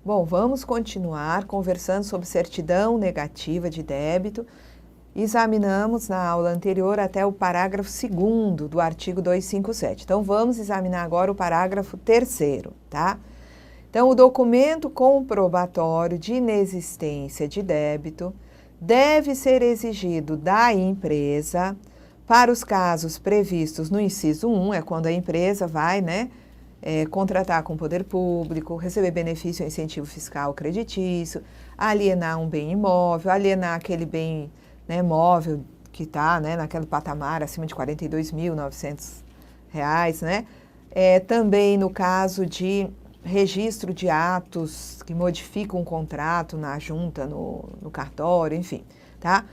Bom, vamos continuar conversando sobre certidão negativa de débito. Examinamos na aula anterior até o parágrafo 2º do artigo 257. Então, vamos examinar agora o parágrafo 3º, tá? Então, o documento comprobatório de inexistência de débito deve ser exigido da empresa para os casos previstos no inciso 1, é quando a empresa vai, contratar com o poder público, receber benefício ou incentivo fiscal creditício, alienar um bem imóvel, alienar aquele bem móvel que está naquele patamar acima de R$ 42.900, também no caso de registro de atos que modificam um contrato na junta, no cartório, enfim, tá?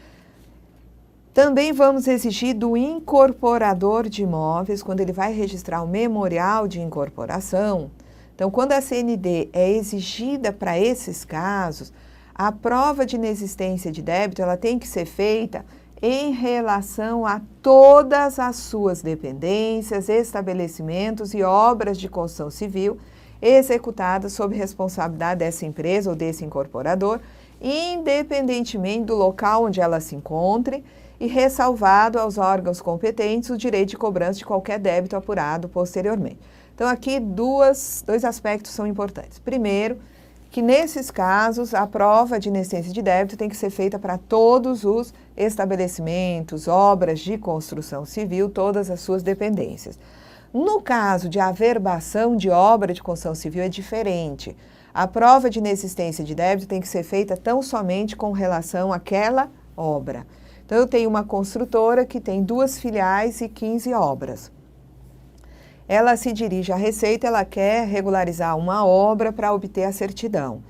Também vamos exigir do incorporador de imóveis, quando ele vai registrar o memorial de incorporação. Então, quando a CND é exigida para esses casos, a prova de inexistência de débito ela tem que ser feita em relação a todas as suas dependências, estabelecimentos e obras de construção civil executadas sob responsabilidade dessa empresa ou desse incorporador, independentemente do local onde ela se encontre, e ressalvado aos órgãos competentes o direito de cobrança de qualquer débito apurado posteriormente. Então, aqui dois aspectos são importantes. Primeiro, que nesses casos a prova de inexistência de débito tem que ser feita para todos os estabelecimentos, obras de construção civil, todas as suas dependências. No caso de averbação de obra de construção civil é diferente. A prova de inexistência de débito tem que ser feita tão somente com relação àquela obra. Então, eu tenho uma construtora que tem 2 filiais e 15 obras. Ela se dirige à Receita, ela quer regularizar uma obra para obter a certidão.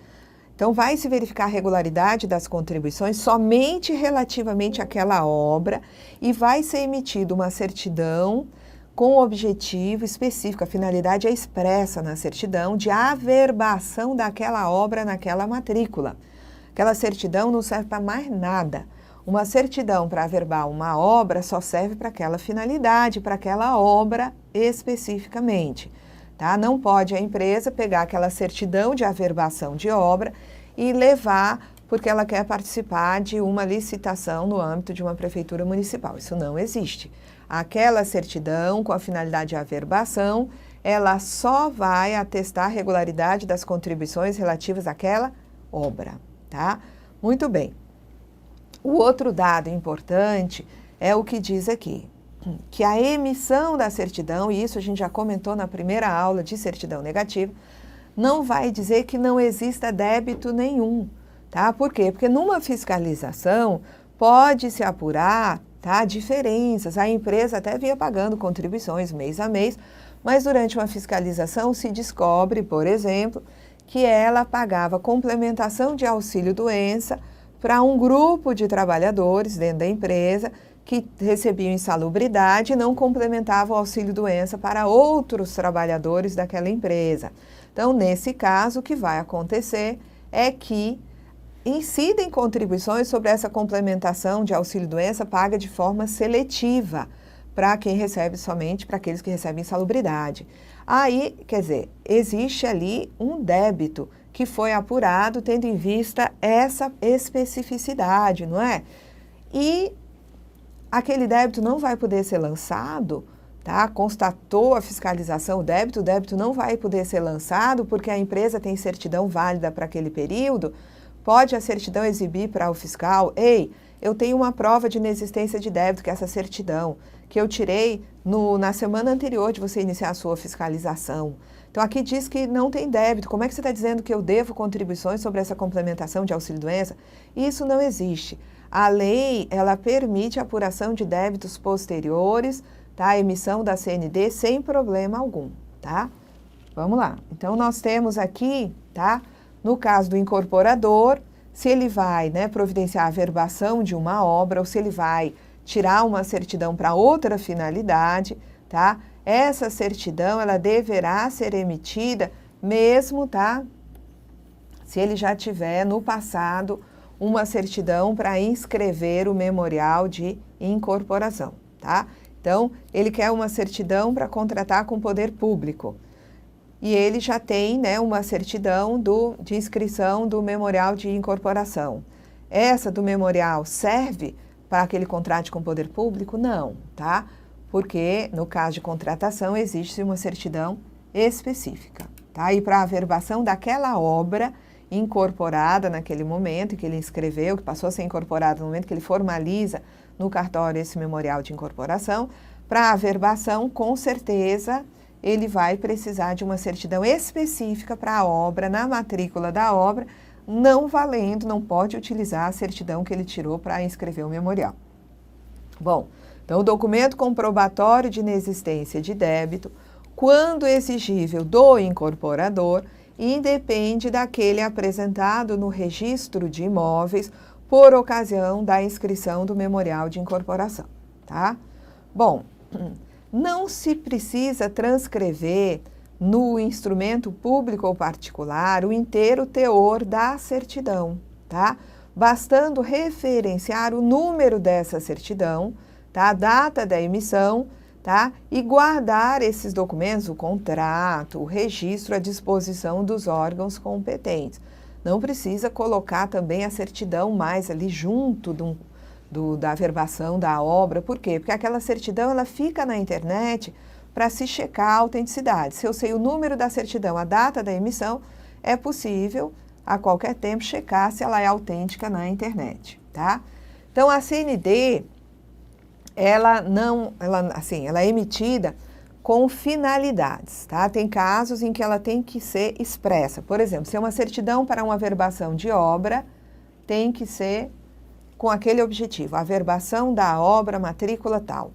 Então, vai se verificar a regularidade das contribuições somente relativamente àquela obra e vai ser emitida uma certidão com objetivo específico, a finalidade é expressa na certidão de averbação daquela obra naquela matrícula. Aquela certidão não serve para mais nada. Uma certidão para averbar uma obra só serve para aquela finalidade, para aquela obra especificamente. Tá? Não pode a empresa pegar aquela certidão de averbação de obra e levar porque ela quer participar de uma licitação no âmbito de uma prefeitura municipal. Isso não existe. Aquela certidão com a finalidade de averbação, ela só vai atestar a regularidade das contribuições relativas àquela obra, tá? Muito bem. O outro dado importante é o que diz aqui, que a emissão da certidão, e isso a gente já comentou na primeira aula de certidão negativa, não vai dizer que não exista débito nenhum, tá? Por quê? Porque numa fiscalização pode-se apurar, tá, diferenças. A empresa até vinha pagando contribuições mês a mês, mas durante uma fiscalização se descobre, por exemplo, que ela pagava complementação de auxílio-doença para um grupo de trabalhadores dentro da empresa que recebiam insalubridade e não complementavam o auxílio-doença para outros trabalhadores daquela empresa. Então, nesse caso, o que vai acontecer é que incidem contribuições sobre essa complementação de auxílio-doença paga de forma seletiva para quem recebe somente, para aqueles que recebem insalubridade. Aí, quer dizer, existe ali um débito que foi apurado tendo em vista essa especificidade, não é? E aquele débito não vai poder ser lançado, tá? Constatou a fiscalização o débito não vai poder ser lançado porque a empresa tem certidão válida para aquele período. Pode a certidão exibir para o fiscal, ei, eu tenho uma prova de inexistência de débito, que é essa certidão, que eu tirei na semana anterior de você iniciar a sua fiscalização. Então, aqui diz que não tem débito. Como é que você está dizendo que eu devo contribuições sobre essa complementação de auxílio-doença? Isso não existe. A lei, ela permite a apuração de débitos posteriores, tá? A emissão da CND sem problema algum, tá? Vamos lá. Então, nós temos aqui, tá? No caso do incorporador, se ele vai providenciar a averbação de uma obra ou se ele vai tirar uma certidão para outra finalidade, tá? Essa certidão, ela deverá ser emitida mesmo, tá? Se ele já tiver no passado uma certidão para inscrever o memorial de incorporação, tá? Então, ele quer uma certidão para contratar com o poder público. e ele já tem, né, uma certidão de inscrição do memorial de incorporação. Essa do memorial serve para aquele contrato com o poder público? Não, tá? Porque no caso de contratação existe uma certidão específica, tá? E para a averbação daquela obra incorporada naquele momento em que ele inscreveu, que passou a ser incorporada no momento que ele formaliza no cartório esse memorial de incorporação, para a averbação, com certeza, ele vai precisar de uma certidão específica para a obra, na matrícula da obra, não valendo, não pode utilizar a certidão que ele tirou para inscrever o memorial. Bom, então o documento comprobatório de inexistência de débito, quando exigível do incorporador, independe daquele apresentado no registro de imóveis por ocasião da inscrição do memorial de incorporação, tá? Bom, não se precisa transcrever no instrumento público ou particular o inteiro teor da certidão, tá? Bastando referenciar o número dessa certidão, tá? A data da emissão, tá? E guardar esses documentos, o contrato, o registro à disposição dos órgãos competentes. Não precisa colocar também a certidão mais ali junto da averbação da obra. Por quê? Porque aquela certidão ela fica na internet para se checar a autenticidade. Se eu sei o número da certidão, a data da emissão, é possível a qualquer tempo checar se ela é autêntica na internet, tá? Então a CND ela é emitida com finalidades, tá? Tem casos em que ela tem que ser expressa. Por exemplo, se é uma certidão para uma averbação de obra, tem que ser com aquele objetivo, averbação da obra, matrícula tal.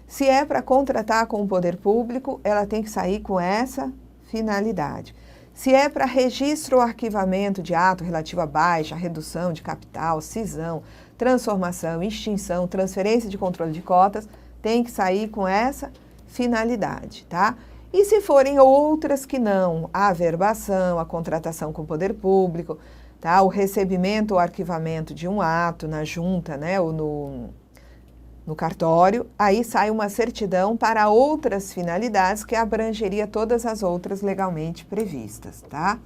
Se é para contratar com o poder público, ela tem que sair com essa finalidade. Se é para registro ou arquivamento de ato relativo à baixa, redução de capital, cisão, transformação, extinção, transferência de controle de cotas, tem que sair com essa finalidade, tá? E se forem outras que não, a averbação, a contratação com o poder público, tá? O recebimento ou arquivamento de um ato na junta, né, ou no cartório, aí sai uma certidão para outras finalidades que abrangeria todas as outras legalmente previstas, tá?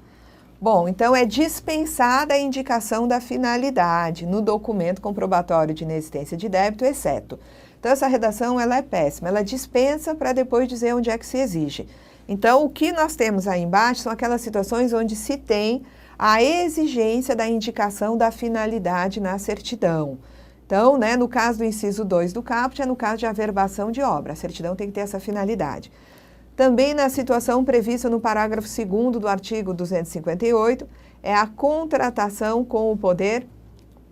Bom, então é dispensada a indicação da finalidade no documento comprobatório de inexistência de débito, exceto. Então essa redação ela é péssima, ela dispensa para depois dizer onde é que se exige. Então o que nós temos aí embaixo são aquelas situações onde se tem a exigência da indicação da finalidade na certidão. Então, né, no caso do inciso 2 do caput, é no caso de averbação de obra. A certidão tem que ter essa finalidade. Também na situação prevista no parágrafo 2º do artigo 258, é a contratação com o poder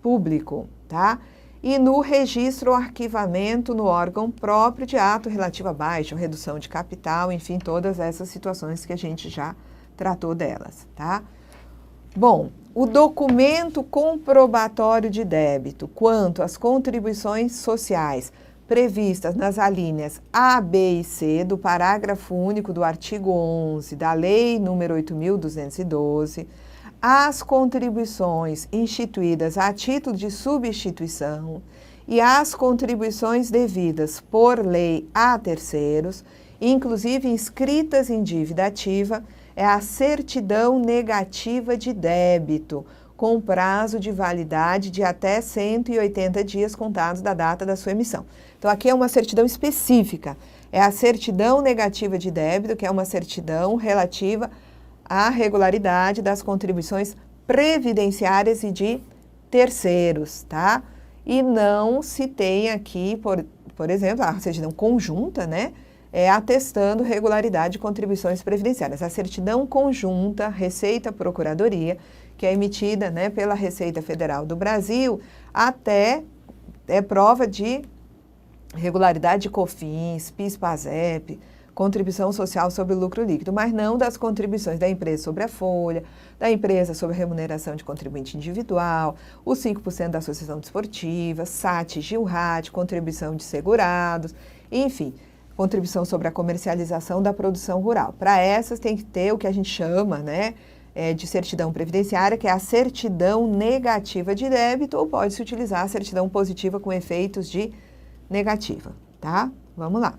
público, tá? E no registro ou arquivamento no órgão próprio de ato relativo a baixa ou redução de capital, enfim, todas essas situações que a gente já tratou delas, tá? Bom, o documento comprobatório de débito quanto às contribuições sociais previstas nas alíneas A, B e C do parágrafo único do artigo 11 da Lei nº 8.212, as contribuições instituídas a título de substituição e as contribuições devidas por lei a terceiros, inclusive inscritas em dívida ativa, é a certidão negativa de débito, com prazo de validade de até 180 dias contados da data da sua emissão. Então, aqui é uma certidão específica, é a certidão negativa de débito, que é uma certidão relativa à regularidade das contribuições previdenciárias e de terceiros, tá? E não se tem aqui, por exemplo, a certidão conjunta, né? Atestando regularidade de contribuições previdenciárias. A certidão conjunta, Receita Procuradoria, que é emitida, né, pela Receita Federal do Brasil, até é prova de regularidade de COFINS, PIS, PASEP, contribuição social sobre o lucro líquido, mas não das contribuições da empresa sobre a folha, da empresa sobre a remuneração de contribuinte individual, os 5% da associação desportiva, SAT, GILRAT, contribuição de segurados, enfim, contribuição sobre a comercialização da produção rural. Para essas tem que ter o que a gente chama, né, de certidão previdenciária, que é a certidão negativa de débito, ou pode-se utilizar a certidão positiva com efeitos de negativa, tá? Vamos lá.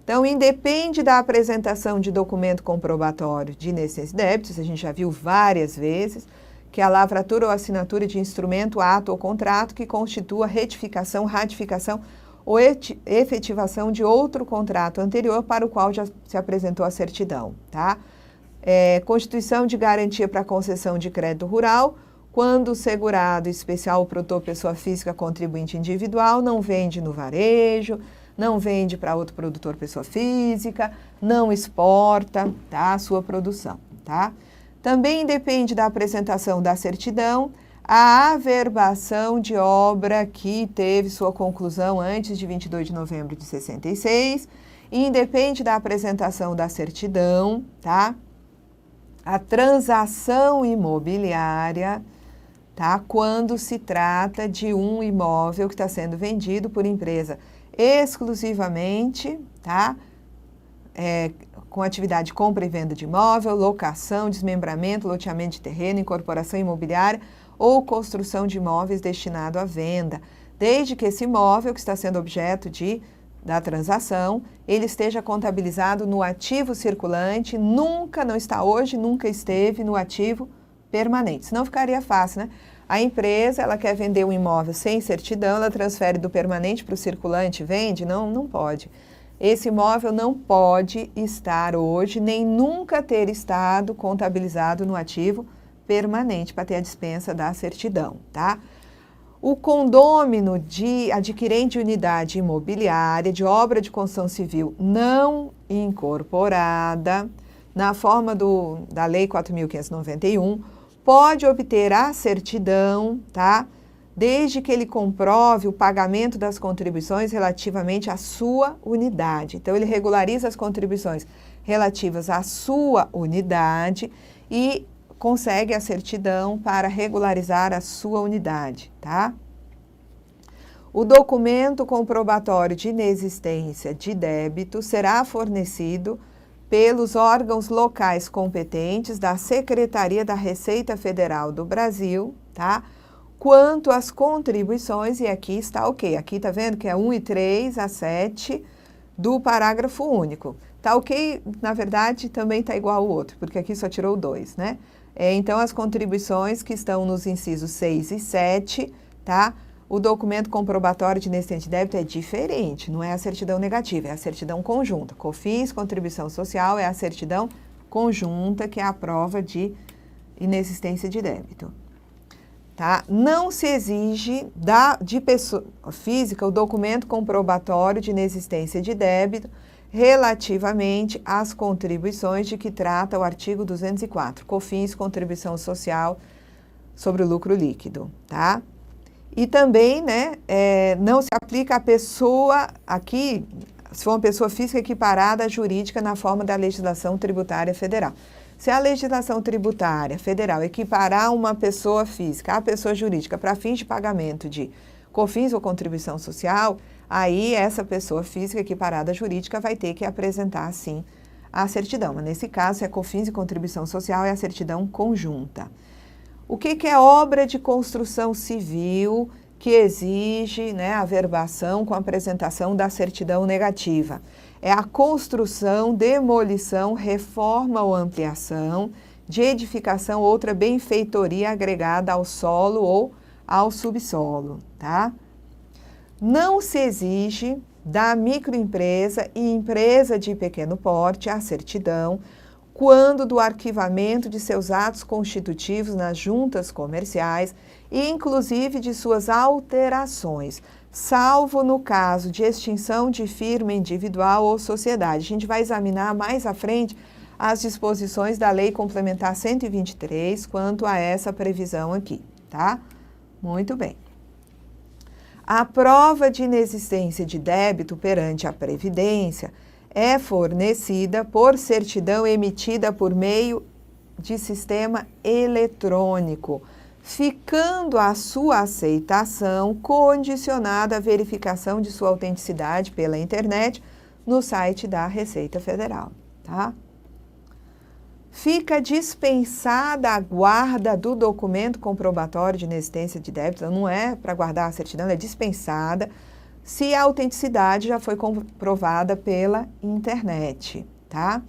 Então, independe da apresentação de documento comprobatório de inexistência de débitos, a gente já viu várias vezes, que é a lavratura ou assinatura de instrumento, ato ou contrato que constitua retificação, ratificação ou efetivação de outro contrato anterior para o qual já se apresentou a certidão, tá? Constituição de garantia para concessão de crédito rural, quando o segurado, especial ou produtor pessoa física contribuinte individual, não vende no varejo, não vende para outro produtor pessoa física, não exporta, tá, a sua produção, tá? Também depende da apresentação da certidão a averbação de obra que teve sua conclusão antes de 22 de novembro de 66, e independe da apresentação da certidão, tá? A transação imobiliária, tá? Quando se trata de um imóvel que está sendo vendido por empresa exclusivamente, tá? Com atividade de compra e venda de imóvel, locação, desmembramento, loteamento de terreno, incorporação imobiliária ou construção de imóveis destinado à venda, desde que esse imóvel que está sendo objeto da transação, ele esteja contabilizado no ativo circulante, não está hoje, nunca esteve no ativo permanente. Senão ficaria fácil, né? A empresa, ela quer vender um imóvel sem certidão, ela transfere do permanente para o circulante, vende? Não pode. Esse imóvel não pode estar hoje, nem nunca ter estado contabilizado no ativo permanente para ter a dispensa da certidão, tá? O condômino de adquirente de unidade imobiliária de obra de construção civil não incorporada, na forma da Lei 4.591, pode obter a certidão, tá? Desde que ele comprove o pagamento das contribuições relativamente à sua unidade. Então, ele regulariza as contribuições relativas à sua unidade e consegue a certidão para regularizar a sua unidade, tá? O documento comprobatório de inexistência de débito será fornecido pelos órgãos locais competentes da Secretaria da Receita Federal do Brasil, tá? Quanto às contribuições, e aqui está ok, aqui tá vendo que é 1 e 3 a 7 do parágrafo único. Tá ok, na verdade, também tá igual ao outro, porque aqui só tirou 2, né? Então, as contribuições que estão nos incisos 6 e 7, tá? O documento comprobatório de inexistência de débito é diferente, não é a certidão negativa, é a certidão conjunta. COFINS, contribuição social, é a certidão conjunta, que é a prova de inexistência de débito. Tá? Não se exige de pessoa física o documento comprobatório de inexistência de débito relativamente às contribuições de que trata o artigo 204, COFINS, contribuição social sobre o lucro líquido, tá? E também, né, não se aplica a pessoa, aqui, se for uma pessoa física equiparada à jurídica na forma da legislação tributária federal. Se a legislação tributária federal equiparar uma pessoa física à pessoa jurídica para fins de pagamento de COFINS ou contribuição social, aí essa pessoa física equiparada à jurídica vai ter que apresentar, sim, a certidão. Mas nesse caso, se é COFINS e contribuição social, é a certidão conjunta. O que é obra de construção civil que exige, né, a averbação com a apresentação da certidão negativa? É a construção, demolição, reforma ou ampliação de edificação ou outra benfeitoria agregada ao solo ou ao subsolo, tá? Não se exige da microempresa e empresa de pequeno porte a certidão quando do arquivamento de seus atos constitutivos nas juntas comerciais e inclusive de suas alterações, salvo no caso de extinção de firma individual ou sociedade. A gente vai examinar mais à frente as disposições da Lei Complementar 123 quanto a essa previsão aqui, tá? Muito bem. A prova de inexistência de débito perante a Previdência é fornecida por certidão emitida por meio de sistema eletrônico, ficando a sua aceitação condicionada à verificação de sua autenticidade pela internet no site da Receita Federal, tá? Fica dispensada a guarda do documento comprobatório de inexistência de débito, não é para guardar a certidão, é dispensada, se a autenticidade já foi comprovada pela internet, tá?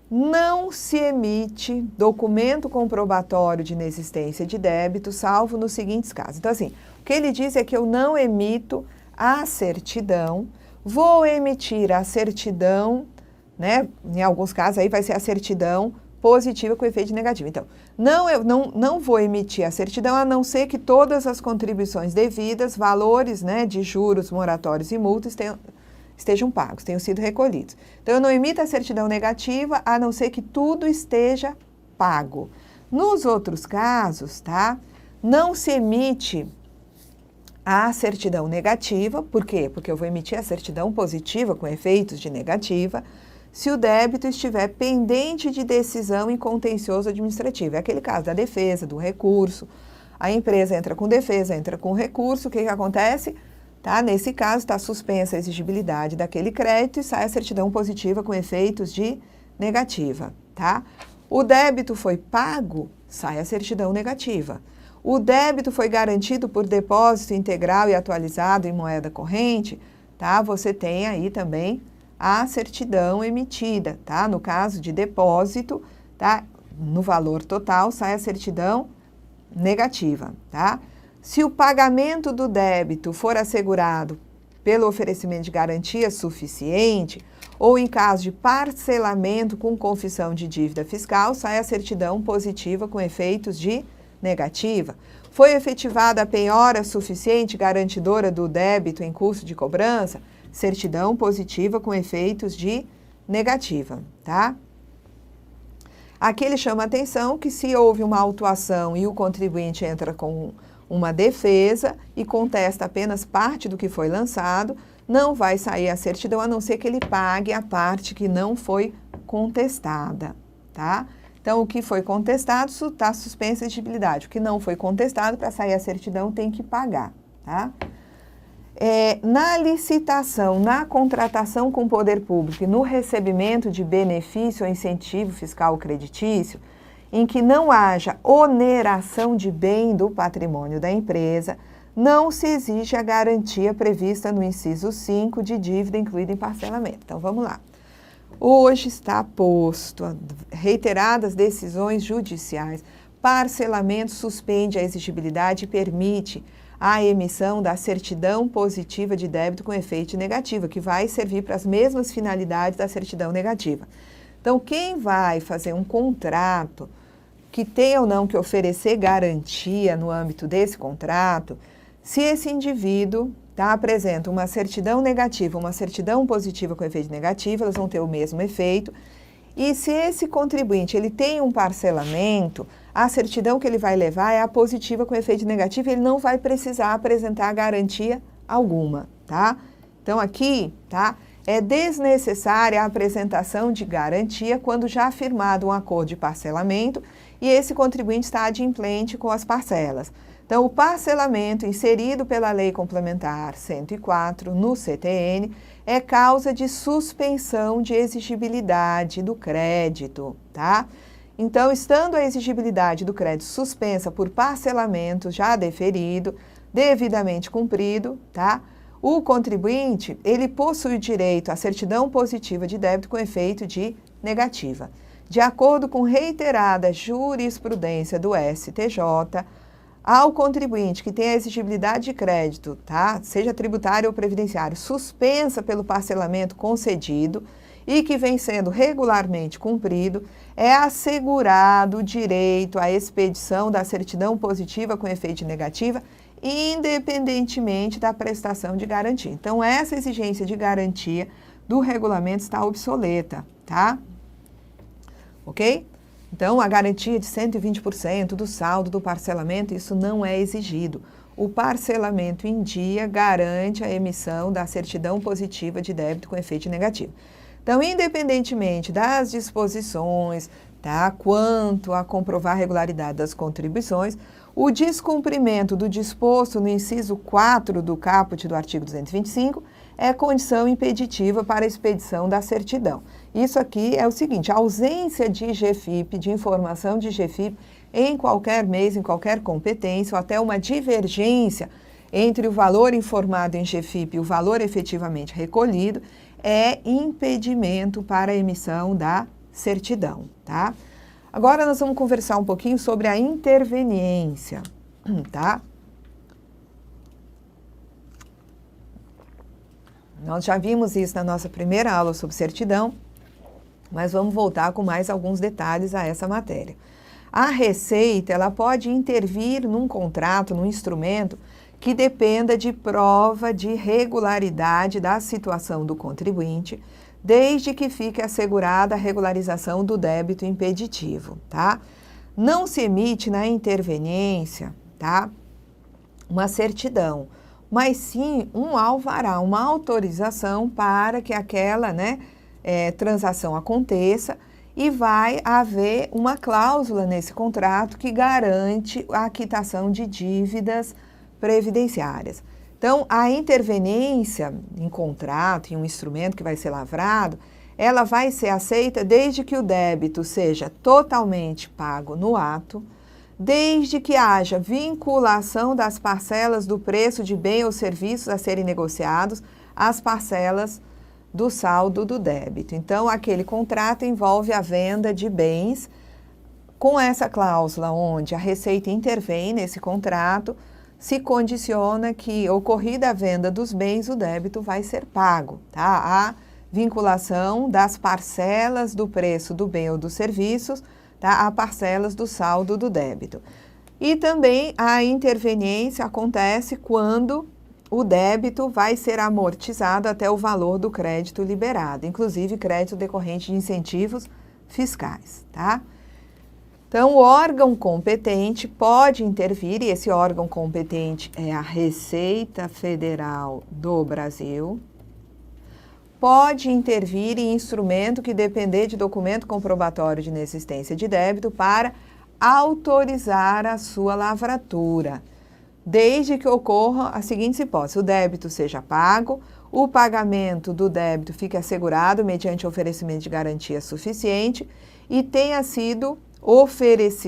Não se emite documento comprobatório de inexistência de débito, salvo nos seguintes casos. Então, assim, o que ele diz é que eu não emito a certidão, vou emitir a certidão, né? Em alguns casos aí vai ser a certidão positiva com efeito negativo. Então, eu não vou emitir a certidão a não ser que todas as contribuições devidas, valores, né, de juros, moratórios e multas estejam pagos, tenham sido recolhidos. Então, eu não emito a certidão negativa a não ser que tudo esteja pago. Nos outros casos, tá? Não se emite a certidão negativa. Por quê? Porque eu vou emitir a certidão positiva com efeitos de negativa se o débito estiver pendente de decisão em contencioso administrativo. É aquele caso da defesa, do recurso. A empresa entra com defesa, entra com recurso. O que acontece? Tá? Nesse caso, está suspensa a exigibilidade daquele crédito e sai a certidão positiva com efeitos de negativa. Tá? O débito foi pago, sai a certidão negativa. O débito foi garantido por depósito integral e atualizado em moeda corrente, tá? Você tem aí também a certidão emitida, tá? No caso de depósito, tá? No valor total, sai a certidão negativa, tá? Se o pagamento do débito for assegurado pelo oferecimento de garantia suficiente, ou em caso de parcelamento com confissão de dívida fiscal, sai a certidão positiva com efeitos de negativa. Foi efetivada a penhora suficiente garantidora do débito em curso de cobrança, certidão positiva com efeitos de negativa, tá? Aqui ele chama a atenção que se houve uma autuação e o contribuinte entra com uma defesa e contesta apenas parte do que foi lançado, não vai sair a certidão a não ser que ele pague a parte que não foi contestada, tá? Então, o que foi contestado está suspensa a exigibilidade. O que não foi contestado, para sair a certidão, tem que pagar, tá? Na licitação, na contratação com o poder público e no recebimento de benefício ou incentivo fiscal ou creditício, em que não haja oneração de bem do patrimônio da empresa, não se exige a garantia prevista no inciso 5 de dívida incluída em parcelamento. Então, vamos lá. Hoje está posto, reiteradas decisões judiciais, parcelamento suspende a exigibilidade e permite a emissão da certidão positiva de débito com efeito negativo, que vai servir para as mesmas finalidades da certidão negativa. Então, quem vai fazer um contrato que tenha ou não que oferecer garantia no âmbito desse contrato, se esse indivíduo apresenta uma certidão negativa, uma certidão positiva com efeito negativo, elas vão ter o mesmo efeito. E se esse contribuinte ele tem um parcelamento, a certidão que ele vai levar é a positiva com efeito negativo, ele não vai precisar apresentar garantia alguma, tá? Então, aqui, tá? É desnecessária a apresentação de garantia quando já firmado um acordo de parcelamento e esse contribuinte está adimplente com as parcelas. Então, o parcelamento inserido pela Lei Complementar 104 no CTN é causa de suspensão de exigibilidade do crédito, tá? Então, estando a exigibilidade do crédito suspensa por parcelamento já deferido, devidamente cumprido, tá? O contribuinte, ele possui direito à certidão positiva de débito com efeito de negativa. De acordo com reiterada jurisprudência do STJ, ao contribuinte que tem a exigibilidade de crédito, tá? Seja tributário ou previdenciário, suspensa pelo parcelamento concedido e que vem sendo regularmente cumprido, é assegurado o direito à expedição da certidão positiva com efeito de negativa, independentemente da prestação de garantia. Então, essa exigência de garantia do regulamento está obsoleta, tá? Ok? Então, a garantia de 120% do saldo do parcelamento, isso não é exigido. O parcelamento em dia garante a emissão da certidão positiva de débito com efeito negativo. Então, independentemente das disposições, tá, quanto a comprovar a regularidade das contribuições, o descumprimento do disposto no inciso 4 do caput do artigo 225 é condição impeditiva para a expedição da certidão. Isso aqui é o seguinte, a ausência de GFIP, de informação de GFIP, em qualquer mês, em qualquer competência, ou até uma divergência entre o valor informado em GFIP e o valor efetivamente recolhido, é impedimento para a emissão da certidão, tá? Agora nós vamos conversar um pouquinho sobre a interveniência, tá? Nós já vimos isso na nossa primeira aula sobre certidão, mas vamos voltar com mais alguns detalhes a essa matéria. A Receita, ela pode intervir num contrato, num instrumento que dependa de prova de regularidade da situação do contribuinte, desde que fique assegurada a regularização do débito impeditivo, tá? Não se emite na interveniência, tá? Uma certidão, mas sim um alvará, uma autorização para que aquela, transação aconteça, e vai haver uma cláusula nesse contrato que garante a quitação de dívidas previdenciárias. Então, a interveniência em contrato, em um instrumento que vai ser lavrado, ela vai ser aceita desde que o débito seja totalmente pago no ato, desde que haja vinculação das parcelas do preço de bem ou serviços a serem negociados às parcelas do saldo do débito. Então, aquele contrato envolve a venda de bens com essa cláusula onde a Receita intervém nesse contrato, se condiciona que, ocorrida a venda dos bens, o débito vai ser pago, tá? A vinculação das parcelas do preço do bem ou dos serviços, tá? A parcelas do saldo do débito. E também a interveniência acontece quando o débito vai ser amortizado até o valor do crédito liberado, inclusive crédito decorrente de incentivos fiscais, tá? Então, o órgão competente pode intervir, e esse órgão competente é a Receita Federal do Brasil, pode intervir em instrumento que depender de documento comprobatório de inexistência de débito para autorizar a sua lavratura, desde que ocorra a seguinte hipótese: o débito seja pago, o pagamento do débito fique assegurado mediante oferecimento de garantia suficiente e tenha sido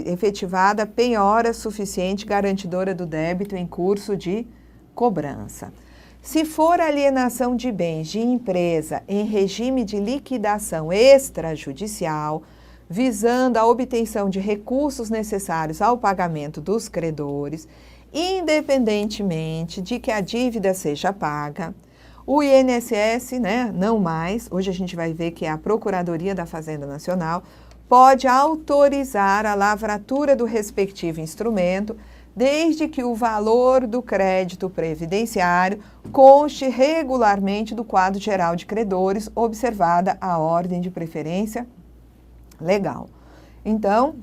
efetivada penhora suficiente garantidora do débito em curso de cobrança. Se for alienação de bens de empresa em regime de liquidação extrajudicial, visando a obtenção de recursos necessários ao pagamento dos credores, independentemente de que a dívida seja paga, o INSS, não mais, hoje a gente vai ver que é a Procuradoria da Fazenda Nacional, pode autorizar a lavratura do respectivo instrumento, desde que o valor do crédito previdenciário conste regularmente do quadro geral de credores, observada a ordem de preferência legal. Então,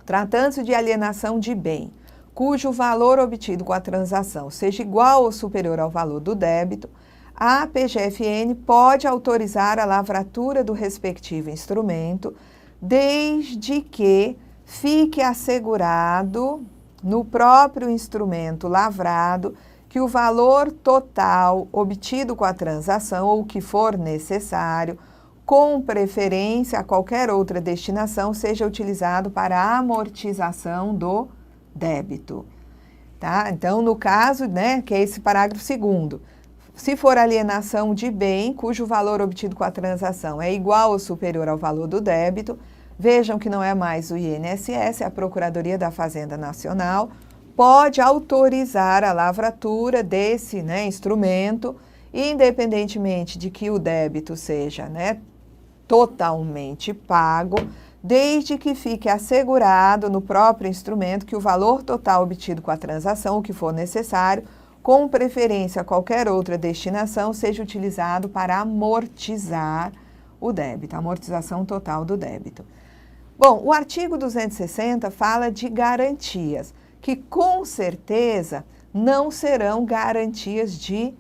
tratando-se de alienação de bem, cujo valor obtido com a transação seja igual ou superior ao valor do débito, a PGFN pode autorizar a lavratura do respectivo instrumento, desde que fique assegurado no próprio instrumento lavrado que o valor total obtido com a transação, ou o que for necessário, com preferência a qualquer outra destinação, seja utilizado para a amortização do débito. Tá? Então, no caso, que é esse parágrafo 2º, se for alienação de bem cujo valor obtido com a transação é igual ou superior ao valor do débito, vejam que não é mais o INSS, é a Procuradoria da Fazenda Nacional, pode autorizar a lavratura desse instrumento, independentemente de que o débito seja totalmente pago, desde que fique assegurado no próprio instrumento que o valor total obtido com a transação, o que for necessário, com preferência a qualquer outra destinação, seja utilizado para amortizar o débito, a amortização total do débito. Bom, o artigo 260 fala de garantias, que com certeza não serão garantias de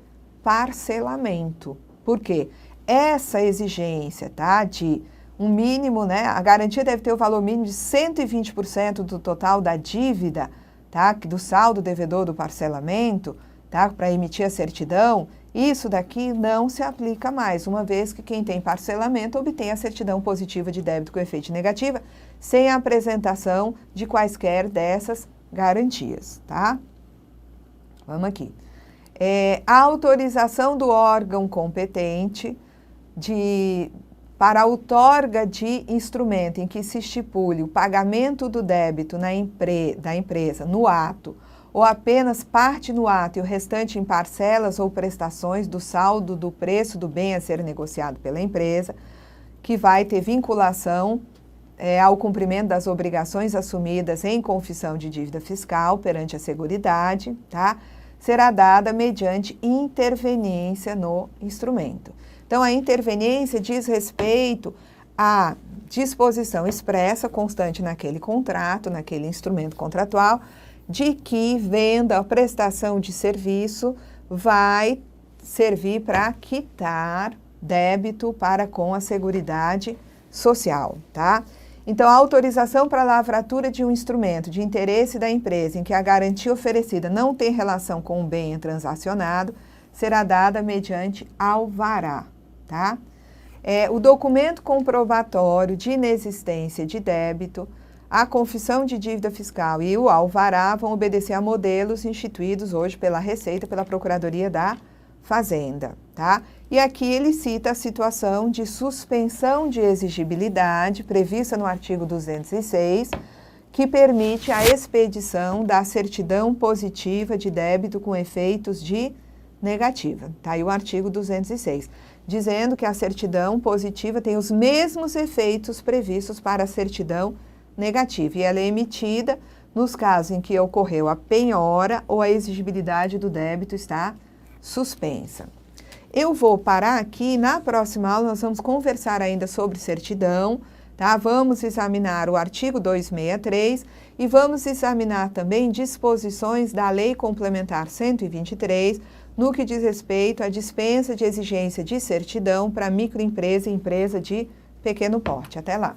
parcelamento. Por quê? Essa exigência, de um mínimo, a garantia deve ter o valor mínimo de 120% do total da dívida, do saldo devedor do parcelamento, para emitir a certidão, isso daqui não se aplica mais, uma vez que quem tem parcelamento obtém a certidão positiva de débito com efeito negativa, sem a apresentação de quaisquer dessas garantias, tá? Vamos aqui. A autorização do órgão competente para a outorga de instrumento em que se estipule o pagamento do débito da empresa no ato, ou apenas parte no ato e o restante em parcelas ou prestações do saldo do preço do bem a ser negociado pela empresa, que vai ter vinculação ao cumprimento das obrigações assumidas em confissão de dívida fiscal perante a Seguridade, tá? Será dada mediante interveniência no instrumento. Então, a interveniência diz respeito à disposição expressa, constante naquele contrato, naquele instrumento contratual, de que venda ou prestação de serviço vai servir para quitar débito para com a Seguridade Social, tá? Então, a autorização para a lavratura de um instrumento de interesse da empresa em que a garantia oferecida não tem relação com o bem transacionado será dada mediante alvará, tá? O documento comprobatório de inexistência de débito, a confissão de dívida fiscal e o alvará vão obedecer a modelos instituídos hoje pela Receita, pela Procuradoria da Fazenda, tá? E aqui ele cita a situação de suspensão de exigibilidade prevista no artigo 206, que permite a expedição da certidão positiva de débito com efeitos de negativa. Tá aí o artigo 206, dizendo que a certidão positiva tem os mesmos efeitos previstos para a certidão negativa e ela é emitida nos casos em que ocorreu a penhora ou a exigibilidade do débito está suspensa. Eu vou parar aqui, na próxima aula nós vamos conversar ainda sobre certidão, tá? Vamos examinar o artigo 263 e vamos examinar também disposições da Lei Complementar 123, no que diz respeito à dispensa de exigência de certidão para microempresa e empresa de pequeno porte. Até lá!